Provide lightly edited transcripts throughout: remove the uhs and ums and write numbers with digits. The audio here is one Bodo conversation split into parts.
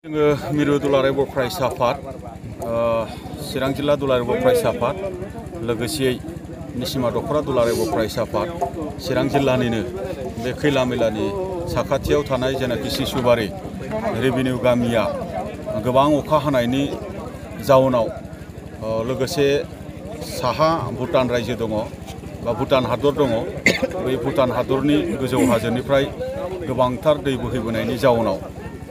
मिरु दुलाराय बर' फरायसा आफाद चिरां जिल्ला दुलाराय बर' फरायसा आफाद लोगोसेयै निसिमा दख'रा दुलाराय बर' फरायसा आफाद चिरां जिल्लानिनो बे खैला मैलानि साखाथियाव थानाय जेनाखि सिसुबारि रेभिनिउ गामिया गोबां अखा हानायनि जाउनाव लोगोसे साहा भुटान रायजो दङ बा भुटान हादर दङ। बै भुटान हादरनि गोजौ हाजोनिफ्राय गोबांथार दै बोहैबोनायनि जाउनाव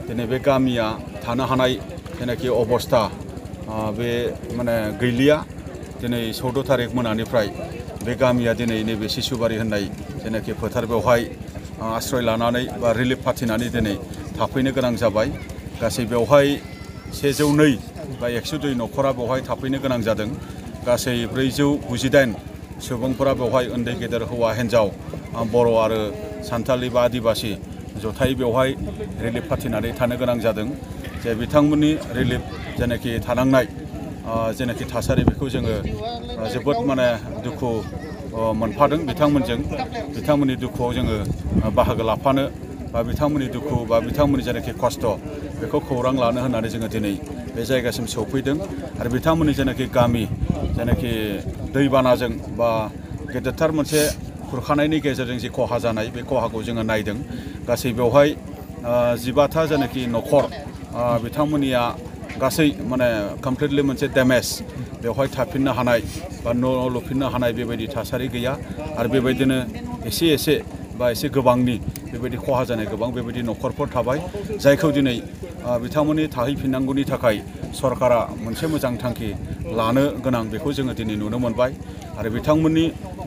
दिनै बे गामिया थानो हानाय जेनाखि अबस्था बे माने गैलिया। दिनै 14 तारिख मोनानिफ्राय बे गामिया दिनै नैबे सिसुबारि होननाय जेनाखि फोथार बेवहाय आश्रय लानानै बा रिलिफ फाथिनानै दिनै थाफैनो गोनां जाबाय। गासै बेवहाय 102 बा 102 न'खरा बेवहाय थाफैनो गोनां जादों। गासै 498 सुबुंफोरा बेवहाय उन्दै गेदेर हौवा हिन्जाव बर' आरो सान्थालि बा आदिबासि जथायै बेवहाय रिलिफ फाथिनानै थानो गोनां जादों। जे बिथांमोननि रिलिफ जेनाखि थानांनाय जेनाखि थासारि बेखौ जोङो जोबोद माने दुखु मोनफादों बिथांमोनजों। बिथांमोननि दुखुआव जोङो बाहागो लाफानो बा बिथांमोननि दुखु बा बिथांमोननि जेनाखि खस्थ' बेखौ खौरां लानो होननानै जोङो दिनै बे जायगासिम सौफैदों। आरो बिथांमोननि जेनाखि गामि जेनाखि दैबानाजों बा गेदेरथार मोनसे खुरखानायनि गेजेरजों जि खहा जानाय बे खहाखौ जोङो नायदों। गासै बेवहाय 15था जेनाखि न'खर बिथांमोननिया गासै माने कमप्लिटलि मोनसे डेमेज बेवहाय थाफिननो हानाय बा न' लुफिननो हानाय बेबायदि थासारि गैया। आरो बेबायदिनो एसे बा एसे गोबांनि बेबायदि खहा जानाय गोबां बेबायदि न'खरफोर थाबाय, जायखौ दिनै बिथांमोननि थाहैफिननांगौनि थाखाय सरकारा मोनसे मोजां थांखि लानो गोनां बेखौ जोङो दिनै नुनो मोनबाय। आरो बिथांमोननि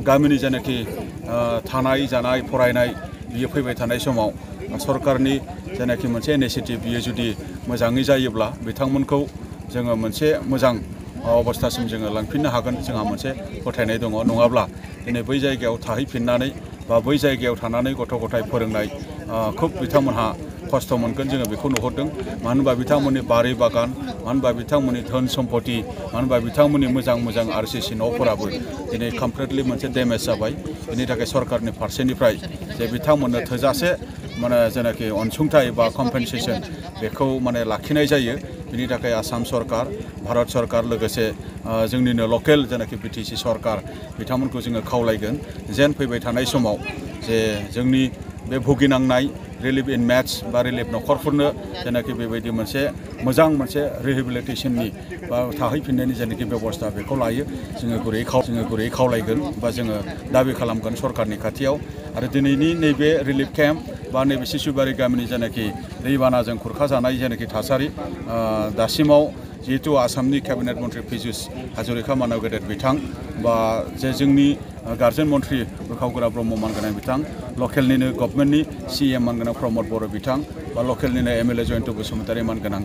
गामिनि जेनाखि थानाय जानाय फरायनाय बियो फैबाय थानाय समाव सरकारनि जेनाखि मोनसे इनिशिएटिभ बियो जुदि मोजाङै जायोब्ला बिथांमोनखौ जोङो मोनसे मोजां अबस्थासिम जोङो लांफिननो हागोन जोंहा मोनसे फोथायनाय दङ। नङाब्ला दिनै बै जायगायाव थाहैफिननानै बा बै जायगायाव थानानै गथ' गथाय फोरोंनाय खुब बिथांमोनहा खस्थ' मोनगोन जोङो बेखौ नुहुरदों। मानो होनबा बिथांमोननि बारि बागान, मानो होनबा बिथांमोननि धोन सम्पति, मानो होनबा बिथांमोननि मोजां RCC न'फोराबो दिनै कमप्लिटलि मोनसे डेमेज जाबाय। बेनि थाखाय सरकारनि फारसेनिफ्राय जे बिथांमोननो थोजासे माने जेनाखि अनसुंथाइ बा कम्पेनसेसन बेखौ माने लाखिनाय जायो। बिनि थाखाय आसाम सरकार, भारत सरकार लोगोसे जोंनिनो लकेल जेनाखि BTC सरकार बिथांमोनखौ जोङो खावलायगोन जेन फैबाय थानाय समाव जे जोंनि बे भुगिनांनाय रिलिफ इनमेट्स बा रिलिफ न'खरफोरनो जेनाखि बेबायदि मोनसे मोजां मोनसे रिहेबिलिटेसननि बा थाहैफिननायनि जेनाखि बेबस्था बेखौ लायो जोङो गुरैयै खावलायगोन बा जोङो दाबि खालामगोन सरकारनि खाथियाव। आरो दिनैनि नैबे रिलिफ केम्प बा नैबे सिसुबारि गामिनि जेनाखि दैबानाजों खुरखाजानाय जेनाखि थासारि दासिमाव जिहेतु आसामनि केबिनेट मन्त्रि पीयूष हाजरिका मानव गेदेर बिथां बा जे जोंनि गार्जेन मन्त्रि उर्खाव ब्रह्म मानगोनां बिथां, लकेलनिनो गभर्नमेन्टनि CM मानगोनां प्रमद बर' बिथां बा लकेलनिनो MLA जयन्त बसुमतारी मानगोनां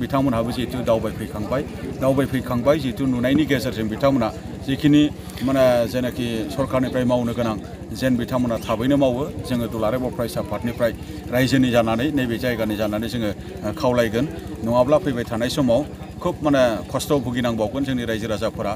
बिथांमोनहाबो जिहेतु दावबायफैखांबाय जिहेतु नुनायनि गेजेरजों बिथांमोना जिखिनि माने जेनाखि सरकारनिफ्राय मावनो गोनां जेन बिथांमोना थाबैनो मावो। जोङो दुलाराय बर' फरायसा आफादनिफ्राय रायजोनि जानानै नैबे जायगानि जानानै जोङो खावलायगोन। नङाब्ला फैबाय थानाय समाव खुब माने खस्थ' भुगिनांबावगोन जोंनि रायजो राजाफोरा।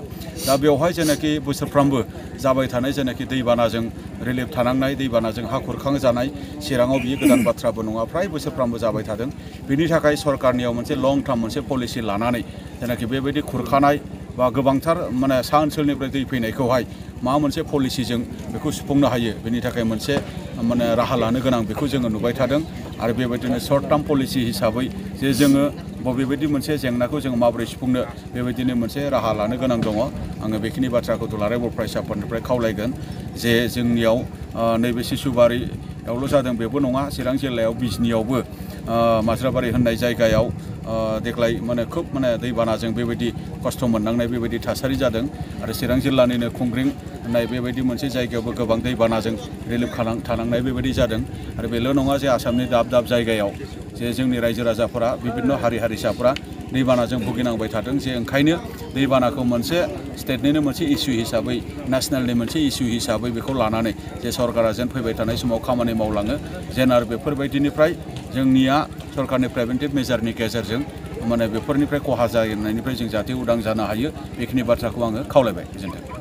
दा बेवहाय जेनाखि बोसोरफ्रामबो जाबाय थानाय जेनाखि दैबानाजों रिलिफ थानांनाय, दैबानाजों हा खुरखाजानाय चिराङाव बियो गोदान बाथ्राबो नङा, फ्राय बोसोरफ्रामबो जाबाय थादों। बिनि थाखाय सरकारनियाव मोनसे लं टार्म मोनसे पलिसि लानानै जेनाखि बेबायदि खुरखानाय बा गोबांथार माने सा ओनसोलनिफ्राय दै फैनायखौहाय मा मोनसे पलिसिजों बेखौ सुफुंनो हायो बेनि थाखाय मोनसे माने राहा लानो गोनां बेखौ जोङो नुबाय थादों। आरो बेबायदिनो सर्ट टार्म पलिसि हिसाबै जे जोङो बबेबायदि मोनसे जेंनाखौ जोङो माबोरै सुफुंनो बेबायदिनो मोनसे राहा लानो गोनां दङ। आङो बेखिनि बाथ्राखौ दुलाराय बर' फरायसा आफादनिफ्राय खावलायगोन जे जोंनियाव नैबे सिसुबारियावल' जादों बेबो नङा, चिरां जिल्लायाव बिजनियावबो माज्राबारि होननाय जायगायाव देग्लाय माने खुब माने दैबानाजों बेबायदि खस्थ' मोननांनाय बेबायदि थासारि जादों। आरो चिरां जिल्लानिनो खुंग्रिं होननाय बेबायदि मोनसे जायगायावबो गोबां दैबानाजों रिलिफ थानांनाय बेबायदि जादों। आरो बेल' नङा जे आसामनि दाब जायगायाव जे जोंनि रायजो राजाफोरा बिभिन्न हारि हारिसाफोरा दैबानाजों भुगिनांबाय थादों। जे ओंखायनो दैबानाखौ मोनसे स्टेटनिनो मोनसे इस्यु हिसाबै, नेसनेलनि मोनसे इस्यु हिसाबै बेखौ लानानै जे सरकारा जेन फैबाय थानाय समाव खामानि मावलाङो जेन आरो बेफोरबायदिनिफ्राय जोंनिया सरकारनि प्रिभेन्टिभ मेजारनि गेजेरजों माने बेफोरनिफ्राय खहा जानायनिफ्राय जों जाहाथे उदां जानो हायो बेखिनि बाथ्राखौ आङो खावलायबाय। गोजोन्थों।